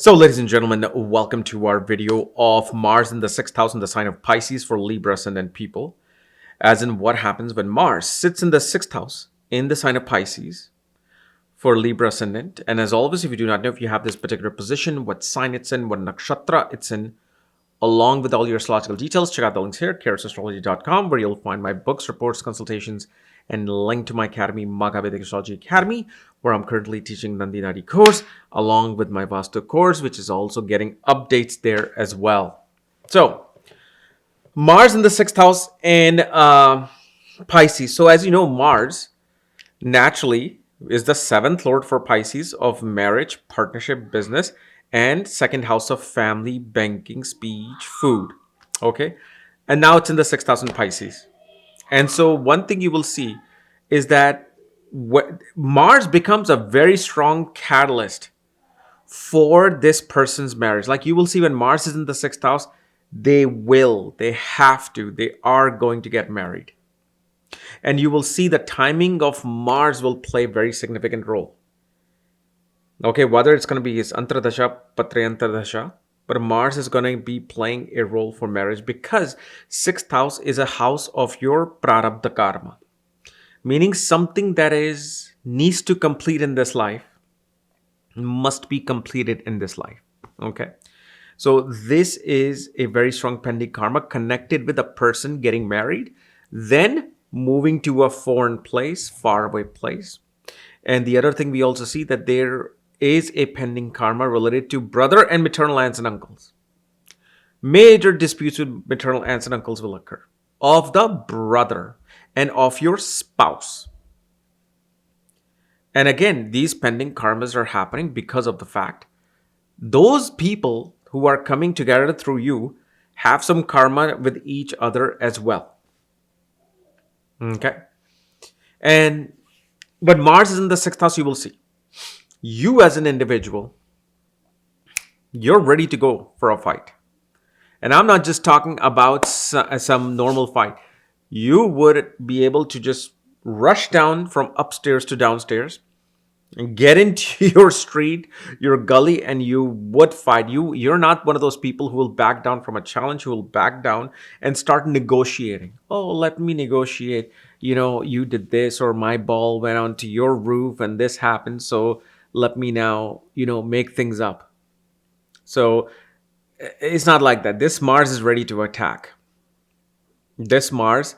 So, ladies and gentlemen, welcome to our video of Mars in the sixth house in the sign of Pisces for Libra Ascendant people. As in, what happens when Mars sits in the sixth house in the sign of Pisces for Libra Ascendant. And as always, if you do not know if you have this particular position, what sign it's in, what nakshatra it's in, along with all your astrological details, check out the links here, Astrology.com, where you'll find my books, reports, consultations, and link to my academy, Magavedic Astrology Academy, where I'm currently teaching Nandi Nadi course, along with my Vastu course, which is also getting updates there as well. So, Mars in the sixth house in Pisces. So, as you know, Mars naturally is the seventh lord for Pisces of marriage, partnership, business, and second house of family, banking, speech, food. Okay. And now it's in the sixth house in Pisces. And so one thing you will see is that Mars becomes a very strong catalyst for this person's marriage. Like you will see when Mars is in the sixth house, they have to, they are going to get married. And you will see the timing of Mars will play a very significant role. Okay, whether it's going to be his Antardasha, Patrayantardasha, but Mars is going to be playing a role for marriage because sixth house is a house of your prarabdha karma, meaning something that needs to complete in this life must be completed in this life. Okay, so this is a very strong pending karma connected with a person getting married, then moving to a foreign place, faraway place. And the other thing we also see that there is a pending karma related to brother and maternal aunts and uncles. Major disputes with maternal aunts and uncles will occur of the brother and of your spouse. And again, these pending karmas are happening because of the fact those people who are coming together through you have some karma with each other as well. Okay. But Mars is in the sixth house, you will see. You as an individual, you're ready to go for a fight. And I'm not just talking about some normal fight. You would be able to just rush down from upstairs to downstairs and get into your street, your gully, and you would fight. You're not one of those people who will back down from a challenge, who will back down and start negotiating. Oh, let me negotiate. You did this, or my ball went onto your roof and this happened. So let me now, make things up. So it's not like that. This Mars is ready to attack. This Mars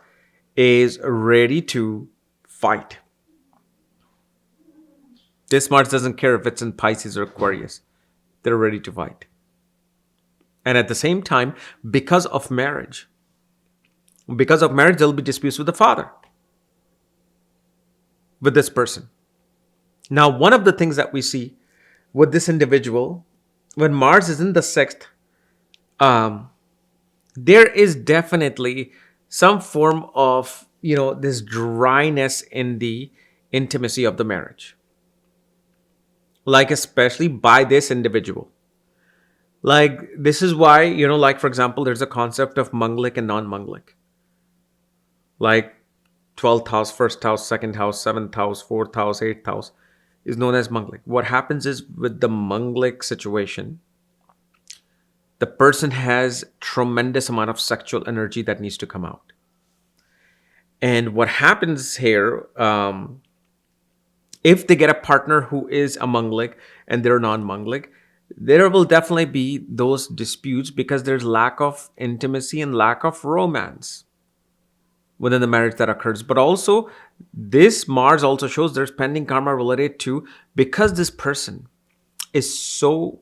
is ready to fight. This Mars doesn't care if it's in Pisces or Aquarius. They're ready to fight. And at the same time, because of marriage, there'll be disputes with the father, with this person. Now, one of the things that we see with this individual, when Mars is in the sixth, there is definitely some form of, this dryness in the intimacy of the marriage. Like, especially by this individual. Like, this is why, like, for example, there's a concept of Manglik and non-Manglik. Like, 12th house, first house, second house, 7th house, 4th house, 8th house is known as Manglik. What happens is with the Manglik situation, the person has tremendous amount of sexual energy that needs to come out. And what happens here, if they get a partner who is a Manglik and they're non-Manglik, there will definitely be those disputes because there's lack of intimacy and lack of romance within the marriage that occurs. But also, this Mars also shows there's pending karma related to, because this person is so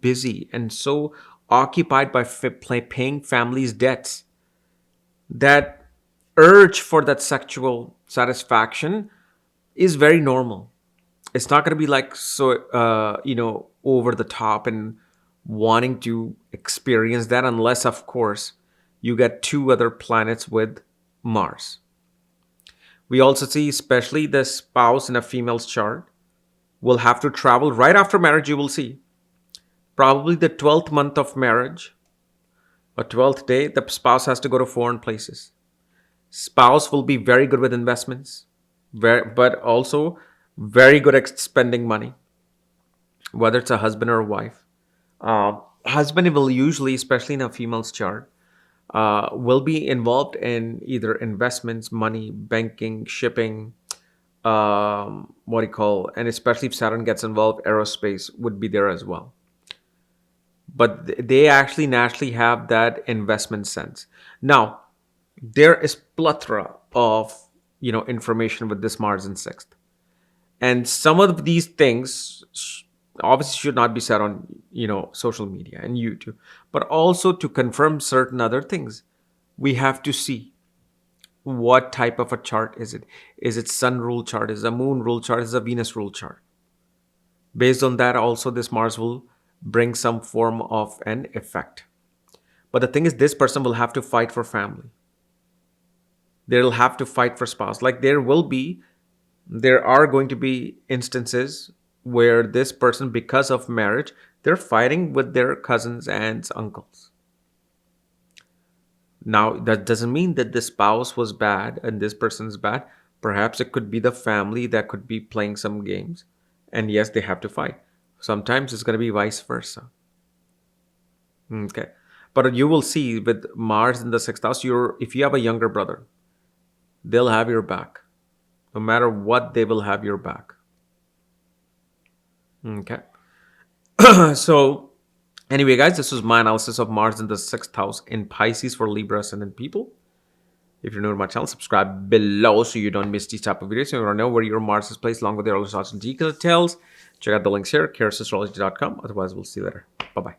busy and so occupied by paying family's debts, that urge for that sexual satisfaction is very normal. It's not going to be like so, over the top and wanting to experience that, unless, of course, you get two other planets with Mars. We also see, especially the spouse in a female's chart will have to travel right after marriage. You will see probably the 12th month of marriage or 12th day, the spouse has to go to foreign places. Spouse will be very good with investments, but also very good at spending money, whether it's a husband or a wife. Husband will usually, especially in a female's chart, will be involved in either investments, money, banking, shipping, what do you call, and especially if Saturn gets involved, aerospace would be there as well. But they actually naturally have that investment sense. Now, there is plethora of information with this Mars in sixth, and some of these things obviously should not be said on social media and YouTube, but also to confirm certain other things, we have to see what type of a chart is it. Is it sun rule chart? Is it a moon rule chart? Is it a Venus rule chart? Based on that, also this Mars will bring some form of an effect. But the thing is, this person will have to fight for family. They'll have to fight for spouse. Like there are going to be instances where this person, because of marriage, they're fighting with their cousins, aunts, uncles. Now, that doesn't mean that the spouse was bad and this person's bad. Perhaps it could be the family that could be playing some games. And yes, they have to fight. Sometimes it's going to be vice versa. Okay. But you will see with Mars in the sixth house, if you have a younger brother, they'll have your back. No matter what, they will have your back. Okay. So, anyway, guys, this was my analysis of Mars in the sixth house in Pisces for Libra Ascendant people. If you're new to my channel, subscribe below so you don't miss these type of videos. If you want to know where your Mars is placed along with your astrology details, check out the links here, karasastrology.com. Otherwise, we'll see you later. Bye-bye.